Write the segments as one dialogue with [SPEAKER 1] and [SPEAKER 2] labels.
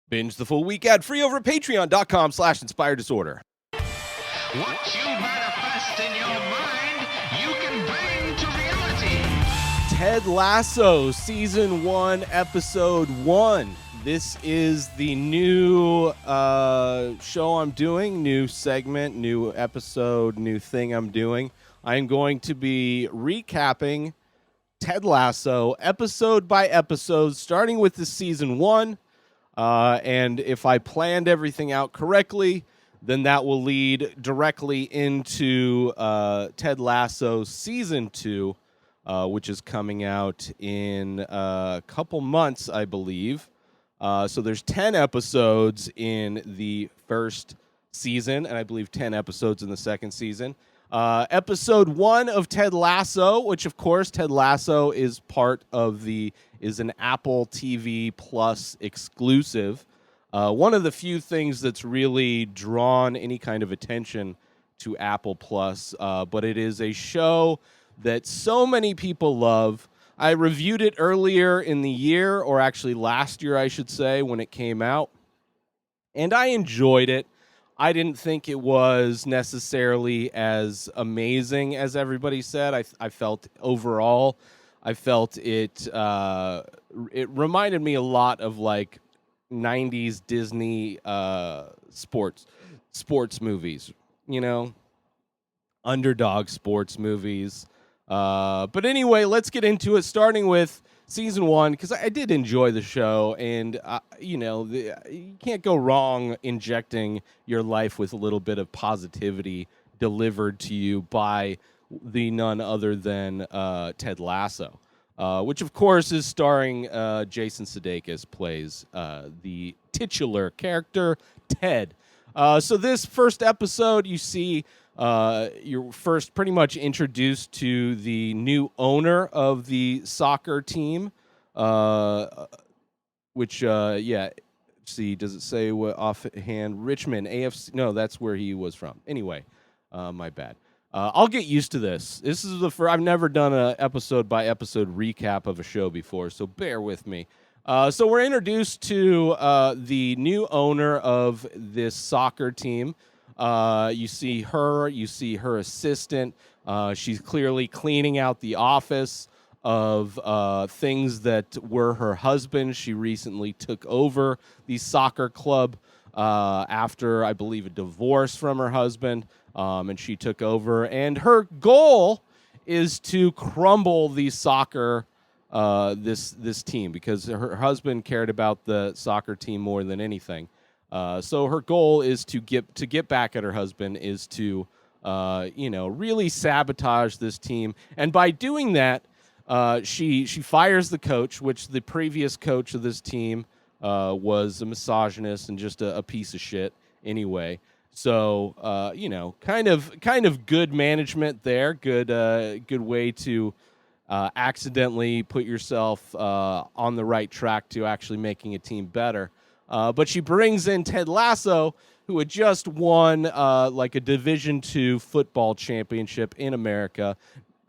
[SPEAKER 1] Binge the full week ad free over at patreon.com/inspired disorder.
[SPEAKER 2] What you manifest in your mind, you can bring to reality.
[SPEAKER 1] Ted Lasso, Season 1, Episode 1. This is the new show I'm doing, new segment, new episode, new thing I'm doing. I'm going to be recapping Ted Lasso episode by episode, starting with the Season 1. And if I planned everything out correctly, then that will lead directly into Ted Lasso Season 2, which is coming out in a couple months, I believe. So there's 10 episodes in the first season, and I believe 10 episodes in the second season. Episode 1 of Ted Lasso, which, of course, Ted Lasso is is an Apple TV Plus exclusive. One of the few things that's really drawn any kind of attention to Apple Plus, but it is a show that so many people love. I reviewed it earlier in the year, or actually last year, I should say, when it came out, and I enjoyed it. I didn't think it was necessarily as amazing as everybody said. I felt overall, it reminded me a lot of like 90s Disney sports movies, underdog sports movies. But anyway, let's get into it, starting with Season 1, because I did enjoy the show, and, you can't go wrong injecting your life with a little bit of positivity delivered to you by the none other than Ted Lasso, which, of course, is starring Jason Sudeikis, plays the titular character, Ted. So this first episode, you see you're first pretty much introduced to the new owner of the soccer team, which, see, does it say what offhand? Richmond, AFC? No, that's where he was from. Anyway, my bad. I'll get used to this. This is I've never done an episode-by-episode recap of a show before, so bear with me. So we're introduced to the new owner of this soccer team. You see her assistant. She's clearly cleaning out the office of things that were her husband. She recently took over the soccer club after, I believe, a divorce from her husband, and she took over. And her goal is to crumble the soccer this team, because her husband cared about the soccer team more than anything. So her goal is to get back at her husband, is to really sabotage this team, and by doing that, she fires the coach, which the previous coach of this team was a misogynist and just a piece of shit anyway. So kind of good management there, good way to accidentally put yourself on the right track to actually making a team better. But she brings in Ted Lasso, who had just won like a Division II football championship in America.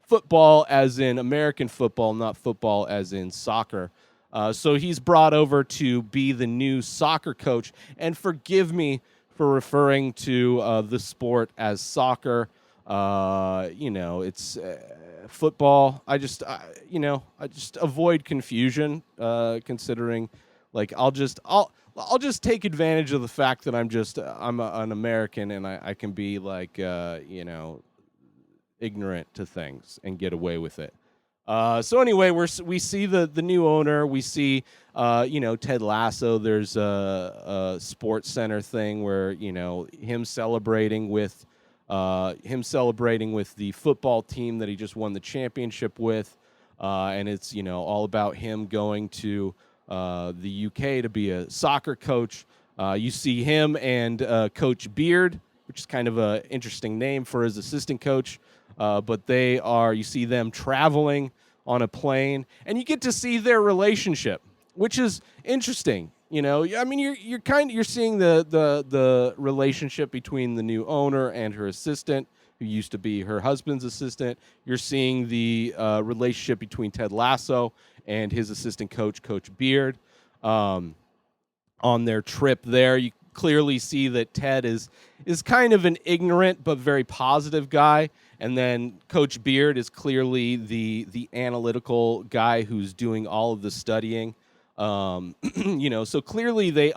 [SPEAKER 1] Football as in American football, not football as in soccer. So he's brought over to be the new soccer coach. And forgive me for referring to the sport as soccer. It's football. I just avoid confusion, considering, like, I'll just take advantage of the fact that I'm an American, and I can be like ignorant to things and get away with it. So anyway, we see the new owner. We see Ted Lasso. There's a Sports Center thing where him celebrating with the football team that he just won the championship with, and it's all about him going to the UK to be a soccer coach. You see him and Coach Beard, which is kind of an interesting name for his assistant coach. But you see them traveling on a plane, and you get to see their relationship, which is interesting. I mean, you're seeing the relationship between the new owner and her assistant, who used to be her husband's assistant. You're seeing the relationship between Ted Lasso and his assistant coach, Coach Beard. on their trip there. You clearly see that Ted is kind of an ignorant but very positive guy, and then Coach Beard is clearly the analytical guy who's doing all of the studying. So clearly they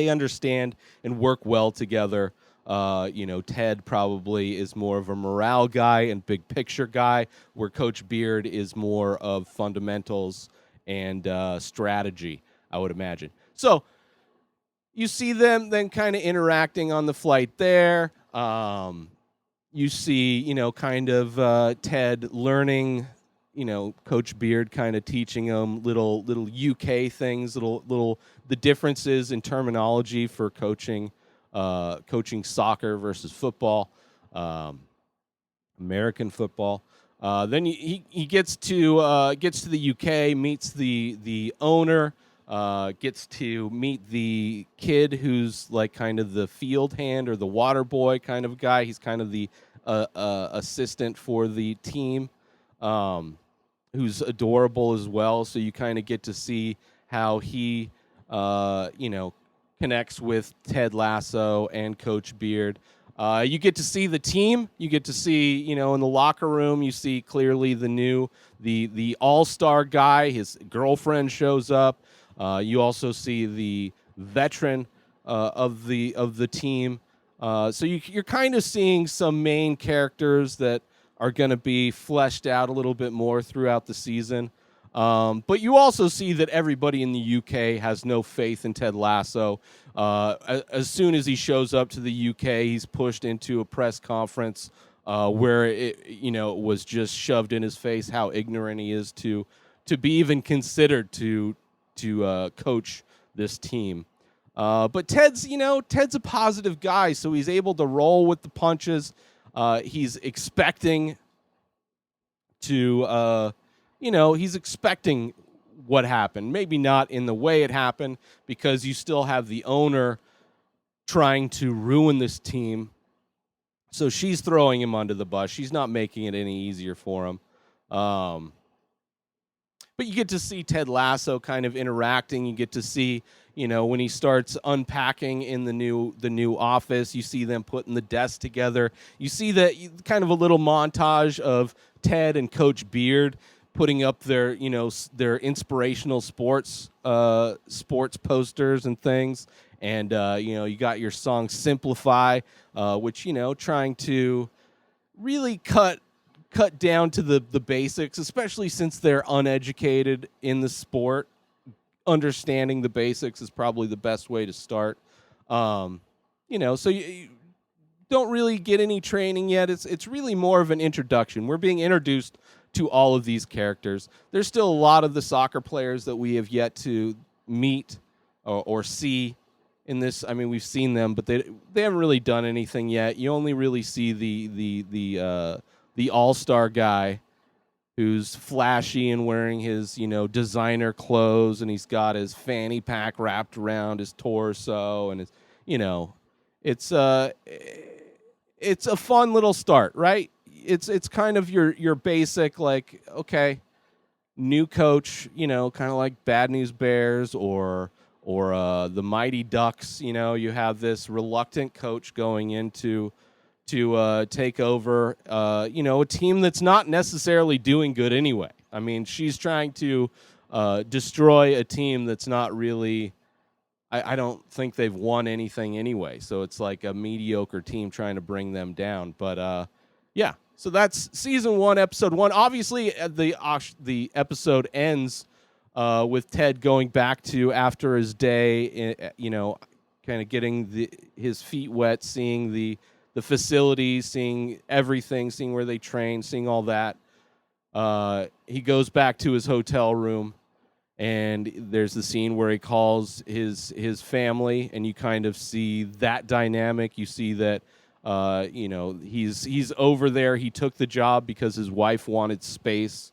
[SPEAKER 1] understand and work well together. Ted probably is more of a morale guy and big picture guy, where Coach Beard is more of fundamentals and strategy, I would imagine. So you see them then kind of interacting on the flight there. You see, kind of Ted learning, Coach Beard kind of teaching him little UK things, little the differences in terminology for coaching soccer versus football, American football. Then he gets to the UK, meets the owner, gets to meet the kid who's like kind of the field hand or the water boy kind of guy. He's kind of the assistant for the team, who's adorable as well. So you kind of get to see how he, connects with Ted Lasso and Coach Beard. You get to see the team. You get to see, in the locker room, you see clearly the all-star guy. His girlfriend shows up. You also see the veteran of the team. So you're kind of seeing some main characters that are going to be fleshed out a little bit more throughout the season. But you also see that everybody in the UK has no faith in Ted Lasso. As soon as he shows up to the UK, he's pushed into a press conference where it was just shoved in his face how ignorant he is to be even considered to coach this team. But Ted's a positive guy, so he's able to roll with the punches. He's expecting to, he's expecting what happened. Maybe not in the way it happened, because you still have the owner trying to ruin this team. So she's throwing him under the bus. She's not making it any easier for him. But you get to see Ted Lasso kind of interacting. You get to see, when he starts unpacking in the new office, you see them putting the desk together. You see that kind of a little montage of Ted and Coach Beard putting up their inspirational sports posters and things. And, you got your song Simplify, which, trying to really cut down to the basics, especially since they're uneducated in the sport. Understanding the basics is probably the best way to start. So you don't really get any training yet. It's really more of an introduction. We're being introduced to all of these characters. There's still a lot of the soccer players that we have yet to meet or see in this. I mean, we've seen them, but they haven't really done anything yet. You only really see the all-star guy who's flashy and wearing his, designer clothes, and he's got his fanny pack wrapped around his torso, and it's a fun little start, right? It's kind of your basic, like, okay, new coach, kind of like Bad News Bears or the Mighty Ducks. You have this reluctant coach going into to take over, a team that's not necessarily doing good anyway. I mean, she's trying to destroy a team that's not really, I don't think they've won anything anyway. So it's like a mediocre team trying to bring them down. But, yeah, so that's season 1, episode 1. Obviously, the episode ends with Ted going back to, after his day, kind of getting his feet wet, seeing the facilities, seeing everything, seeing where they train, seeing all that. He goes back to his hotel room, and there's the scene where he calls his family, and you kind of see that dynamic. You see that, he's over there. He took the job because his wife wanted space.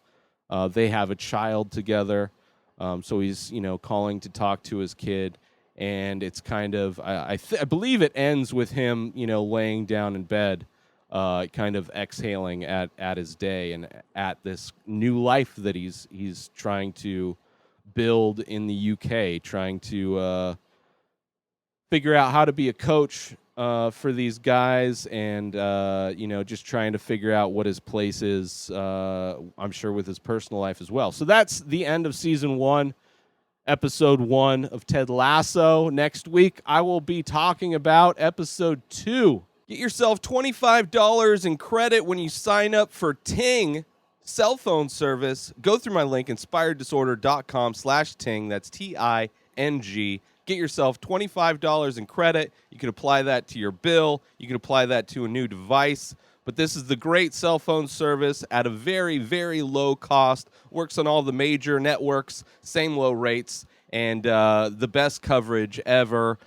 [SPEAKER 1] They have a child together, so he's calling to talk to his kid. And it's kind of, I believe it ends with him, laying down in bed, kind of exhaling at his day and at this new life that he's trying to build in the UK, trying to figure out how to be a coach for these guys, and just trying to figure out what his place is. I'm sure with his personal life as well. So that's the end of season 1, episode 1 of Ted Lasso. Next week, I will be talking about episode 2. Get yourself $25 in credit when you sign up for Ting cell phone service. Go through my link, inspireddisorder.com/Ting. That's TING. Get yourself $25 in credit. You can apply that to your bill. You can apply that to a new device. But this is the great cell phone service at a very, very low cost. Works on all the major networks, same low rates, and the best coverage ever.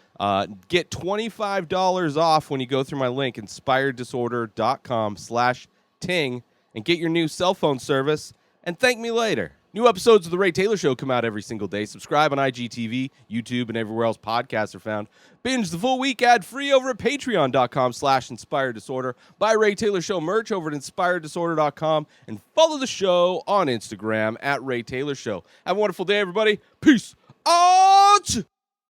[SPEAKER 1] Get $25 off when you go through my link, inspireddisorder.com/Ting, and get your new cell phone service, and thank me later. New episodes of The Ray Taylor Show come out every single day. Subscribe on IGTV, YouTube, and everywhere else podcasts are found. Binge the full week ad-free over at patreon.com/inspireddisorder. Buy Ray Taylor Show merch over at inspireddisorder.com, and follow the show on Instagram at Ray Taylor Show. Have a wonderful day, everybody. Peace out!